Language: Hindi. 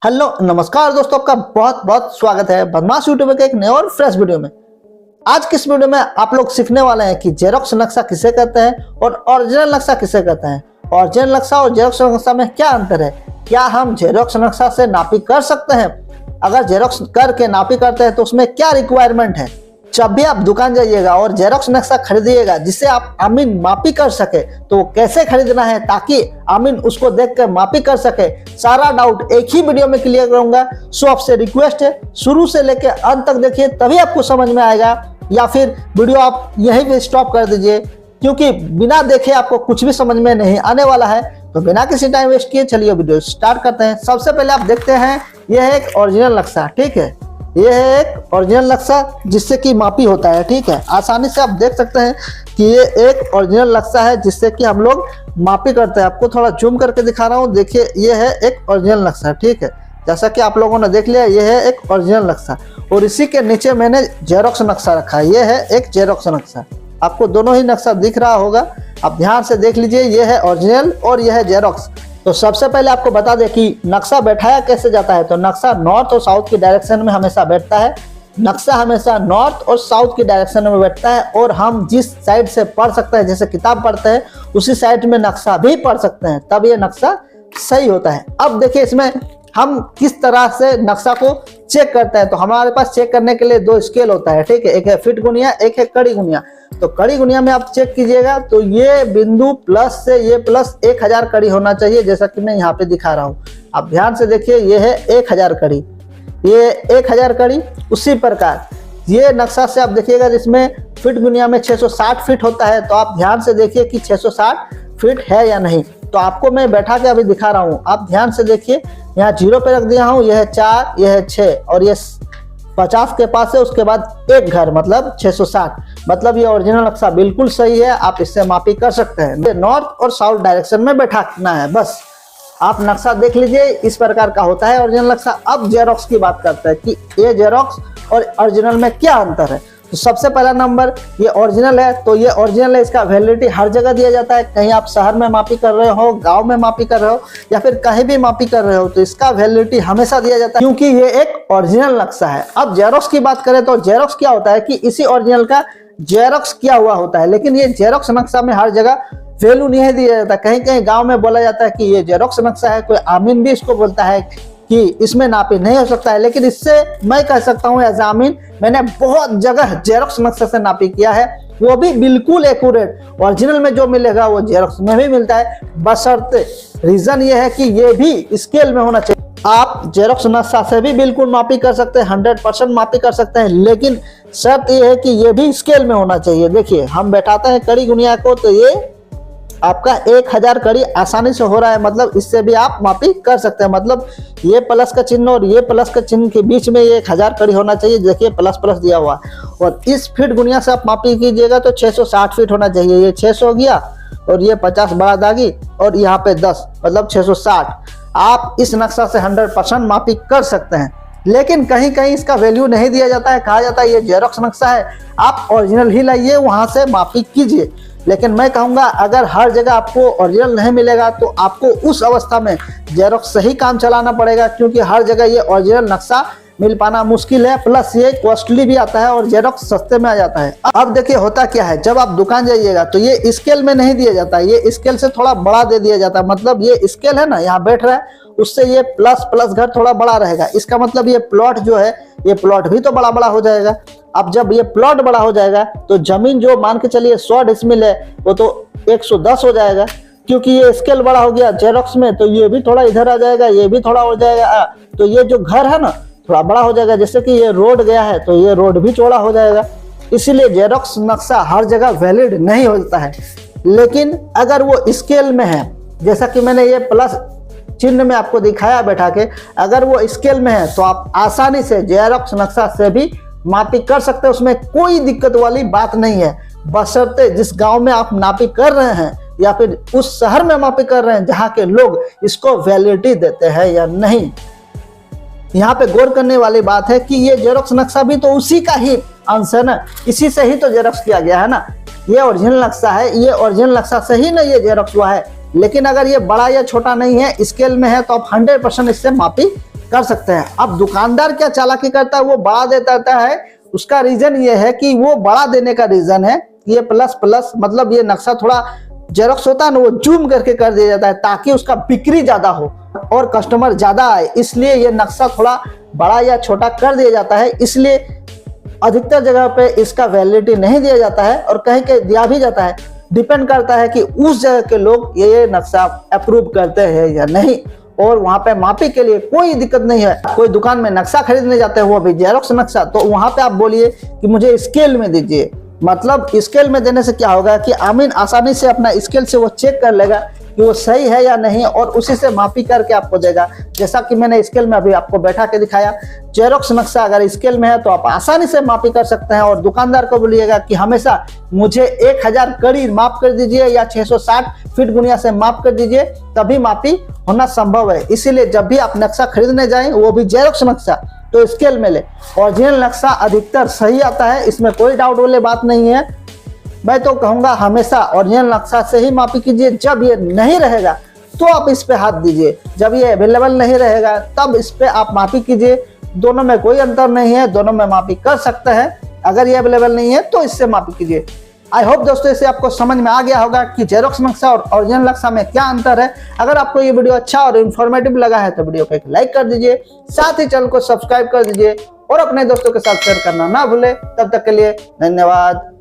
हेलो नमस्कार दोस्तों, आपका बहुत बहुत स्वागत है बदमाश यूट्यूबर के एक नए और फ्रेश वीडियो में। आज की इस वीडियो में आप लोग सीखने वाले हैं कि जेरोक्स नक्शा किसे कहते हैं और ओरिजिनल नक्शा किसे कहते हैं। ओरिजिनल नक्शा और जेरोक्स नक्शा में क्या अंतर है, क्या हम जेरोक्स नक्शा से नापी कर सकते हैं, अगर जेरोक्स करके नापी करते हैं तो उसमें क्या रिक्वायरमेंट है। जब भी आप दुकान जाइएगा और जेरोक्स नक्शा खरीदिएगा जिससे आप आमीन मापी कर सके, तो कैसे खरीदना है ताकि आमीन उसको देखकर मापी कर सके, सारा डाउट एक ही वीडियो में क्लियर करूंगा। सो आपसे रिक्वेस्ट है शुरू से लेकर अंत तक देखिए, तभी आपको समझ में आएगा, या फिर वीडियो आप यहीं पे स्टॉप कर दीजिए, क्योंकि बिना देखे आपको कुछ भी समझ में नहीं आने वाला है। तो बिना किसी टाइम वेस्ट किए चलिए वीडियो स्टार्ट करते हैं। सबसे पहले आप देखते हैं, यह है एक ओरिजिनल नक्शा, ठीक है। यह है एक ओरिजिनल नक्शा जिससे कि मापी होता है, ठीक है। आसानी से आप देख सकते हैं कि ये एक ओरिजिनल नक्शा है जिससे कि हम लोग मापी करते हैं। आपको थोड़ा जूम करके दिखा रहा हूँ, देखिए ये है एक ओरिजिनल नक्शा, ठीक है। जैसा कि आप लोगों ने देख लिया, ये है एक ओरिजिनल नक्शा और इसी के नीचे मैंने जेरोक्स नक्शा रखा है। ये है एक जेरोक्स नक्शा, आपको दोनों ही नक्शा दिख रहा होगा, आप ध्यान से देख लीजिए। ये है ओरिजिनल और यह है जेरोक्स। तो सबसे पहले आपको बता दें कि नक्शा बैठाया कैसे जाता है। तो नक्शा नॉर्थ और साउथ की डायरेक्शन में हमेशा बैठता है। नक्शा हमेशा नॉर्थ और साउथ की डायरेक्शन में बैठता है और हम जिस साइड से पढ़ सकते हैं, जैसे किताब पढ़ते हैं उसी साइड में नक्शा भी पढ़ सकते हैं, तब ये नक्शा सही होता है। अब देखिए इसमें हम किस तरह से नक्शा को चेक करते हैं। तो हमारे पास चेक करने के लिए दो स्केल होता है, ठीक है। एक है फीट गुनिया, एक है कड़ी गुनिया। तो कड़ी गुनिया में आप चेक कीजिएगा तो ये बिंदु प्लस से ये प्लस 1000 कड़ी होना चाहिए, जैसा कि मैं यहाँ पे दिखा रहा हूँ। आप ध्यान से देखिए, ये है 1000 कड़ी, ये 1000 कड़ी। उसी प्रकार ये नक्शा से आप देखिएगा जिसमें फीट गुनिया में 660 फीट होता है, तो आप ध्यान से देखिए कि 660 फीट है या नहीं। तो आपको मैं बैठा के अभी दिखा रहा हूँ, आप ध्यान से देखिए। यहाँ 0 पे रख दिया हूँ, यह है 4, यह है 6 और ये 50 के पास है, उसके बाद एक घर मतलब 660, मतलब ये ओरिजिनल नक्शा बिल्कुल सही है। आप इससे मापी कर सकते हैं। नॉर्थ और साउथ डायरेक्शन में बैठाना है, बस आप नक्शा देख लीजिए, इस प्रकार का होता है ओरिजिनल नक्शा। अब जेरोक्स की बात करते हैं कि ये जेरोक्स और ओरिजिनल में क्या अंतर है। तो सबसे पहला नंबर, ये ओरिजिनल है तो ये ओरिजिनल है, इसका वैलिडिटी हर जगह दिया जाता है। कहीं आप शहर में मापी कर रहे हो, गांव में मापी कर रहे हो या फिर कहीं भी मापी कर रहे हो, तो इसका वैलिडिटी हमेशा दिया जाता है, क्योंकि ये एक ओरिजिनल नक्शा है। अब जेरोक्स की बात करें तो जेरोक्स क्या होता है कि इसी ओरिजिनल का जेरोक्स किया हुआ होता है, लेकिन ये जेरोक्स नक्शा में हर जगह वैल्यू नहीं दिया जाता। कहीं कहीं गाँव में बोला जाता है कि ये जेरोक्स नक्शा है, कोई आमीन भी इसको बोलता है कि इसमें नापी नहीं हो सकता है। लेकिन इससे मैं कह सकता हूँ एज आमीन, मैंने बहुत जगह जेरोक्स नक्शे से नापी किया है, वो भी बिल्कुल एक्यूरेट। ओरिजिनल में जो मिलेगा वो जेरोक्स में भी मिलता है, बशर्ते रीजन ये है कि ये भी स्केल में होना चाहिए। आप जेरोक्स नक्शा से भी बिल्कुल मापी कर सकते हैं, 100% मापी कर सकते हैं, लेकिन शर्त ये है कि ये भी स्केल में होना चाहिए। देखिए हम बैठाते हैं कड़ी गुनिया को, तो ये आपका 1000 कड़ी आसानी से हो रहा है, मतलब इससे भी आप मापी कर सकते हैं। मतलब ये प्लस का चिन्ह और ये प्लस का चिन्ह के बीच में ये 1000 कड़ी होना चाहिए, देखिए प्लस प्लस दिया हुआ। और इस फीट गुनिया से आप मापी कीजिएगा तो 660 फीट होना चाहिए। ये 600 हो गया और ये 50 बढ़ा दागी और यहाँ पे 10 मतलब 660। आप इस नक्शा से 100% मापी कर सकते हैं, लेकिन कहीं कहीं इसका वैल्यू नहीं दिया जाता है। कहा जाता है ये जेरोक्स नक्शा है, आप ओरिजिनल ही लाइए, वहां से मापी कीजिए। लेकिन मैं कहूंगा अगर हर जगह आपको ओरिजिनल नहीं मिलेगा तो आपको उस अवस्था में जेरोक्स से ही काम चलाना पड़ेगा, क्योंकि हर जगह ये ओरिजिनल नक्शा मिल पाना मुश्किल है, प्लस ये कॉस्टली भी आता है और जेरोक्स सस्ते में आ जाता है। अब देखिए होता क्या है, जब आप दुकान जाइएगा तो ये स्केल में नहीं दिया जाता, ये स्केल से थोड़ा बड़ा दे दिया जाता है। मतलब ये स्केल है ना, यहाँ बैठ रहा है, उससे ये प्लस प्लस घर थोड़ा बड़ा रहेगा। इसका मतलब ये प्लॉट जो है, ये प्लॉट भी तो बड़ा बड़ा हो जाएगा। अब जब ये प्लॉट बड़ा हो जाएगा तो जमीन जो मान के चलिए 100 डिसमिल है, वो तो 110 हो जाएगा, क्योंकि ये स्केल बड़ा हो गया। जेरोक्स में तो ये भी थोड़ा इधर आ जाएगा, ये भी थोड़ा हो जाएगा, तो ये जो घर है ना थोड़ा बड़ा हो जाएगा। जैसे कि ये रोड गया है तो ये रोड भी चौड़ा हो जाएगा। इसीलिए जेरोक्स नक्शा हर जगह वैलिड नहीं होता है। लेकिन अगर वो स्केल में है, जैसा कि मैंने ये प्लस चिन्ह में आपको दिखाया बैठा के, अगर वो स्केल में है तो आप आसानी से जेरोक्स नक्शा से भी मापी कर सकते हैं, उसमें कोई दिक्कत वाली बात नहीं है। बशर्ते जिस गांव में आप नापी कर रहे हैं या फिर उस शहर में मापी कर रहे हैं जहां के लोग इसको वैलिडिटी देते हैं या नहीं। यहाँ पे गौर करने वाली बात है कि ये जेरोक्स नक्शा भी तो उसी का ही अंश है ना, इसी से ही तो जेरोक्स किया गया है ना। ये ओरिजिनल नक्शा है, ये ओरिजिनल नक्शा से ही ना ये जेरोक्स हुआ है। लेकिन अगर ये बड़ा या छोटा नहीं है, स्केल में है, तो आप 100% इससे मापी कर सकते हैं। अब दुकानदार क्या चालाकी करता है, वो बढ़ा देता है। उसका रीजन ये है कि वो बढ़ा देने का रीजन है ये प्लस प्लस, मतलब ये नक्शा थोड़ा जेरोक्स होता है ना, वो जूम करके कर दिया जाता है ताकि उसका बिक्री ज्यादा हो और कस्टमर ज्यादा आए, इसलिए ये नक्शा थोड़ा बड़ा या छोटा कर दिया जाता है। इसलिए अधिकतर जगह पे इसका वैलिडिटी नहीं दिया जाता है और कहीं कहीं दिया भी जाता है। डिपेंड करता है कि उस जगह के लोग ये नक्शा अप्रूव करते हैं या नहीं। और वहां पे मापी के लिए कोई दिक्कत नहीं है। कोई दुकान में नक्शा खरीदने जाते हैं, वो भी जेरोक्स नक्शा, तो वहां पे आप बोलिए कि मुझे स्केल में दीजिए। मतलब स्केल में देने से क्या होगा कि आमीन आसानी से अपना स्केल से वो चेक कर लेगा कि वो सही है या नहीं और उसी से मापी करके आपको देगा। जैसा कि मैंने स्केल में अभी आपको बैठा के दिखाया, जेरोक्स नक्शा अगर स्केल में है तो आप आसानी से मापी कर सकते हैं। और दुकानदार को बोलिएगा कि हमेशा मुझे 1000 कड़ी माप कर दीजिए या 660 फीट गुनिया से माप कर दीजिए, तभी मापी होना संभव है। इसीलिए जब भी आप नक्शा खरीदने जाएं, वो भी जेरोक्स नक्शा, तो स्केल में ले। ओरिजिनल नक्शा अधिकतर सही आता है, इसमें कोई डाउट वाली बात नहीं है। मैं तो कहूंगा हमेशा ओरिजिनल नक्शा से ही मापी कीजिए। जब ये नहीं रहेगा तो आप इस पे हाथ दीजिए, जब ये अवेलेबल नहीं रहेगा तब इस पे आप मापी कीजिए। दोनों में कोई अंतर नहीं है, दोनों में मापी कर सकते हैं। अगर ये अवेलेबल नहीं है तो इससे मापी कीजिए। आई होप दोस्तों इससे आपको समझ में आ गया होगा कि जेरोक्स नक्शा और ओरिजिनल नक्शा में क्या अंतर है। अगर आपको ये वीडियो अच्छा और इन्फॉर्मेटिव लगा है तो वीडियो को एक लाइक कर दीजिए, साथ ही चैनल को सब्सक्राइब कर दीजिए और अपने दोस्तों के साथ शेयर करना ना भूले। तब तक के लिए धन्यवाद।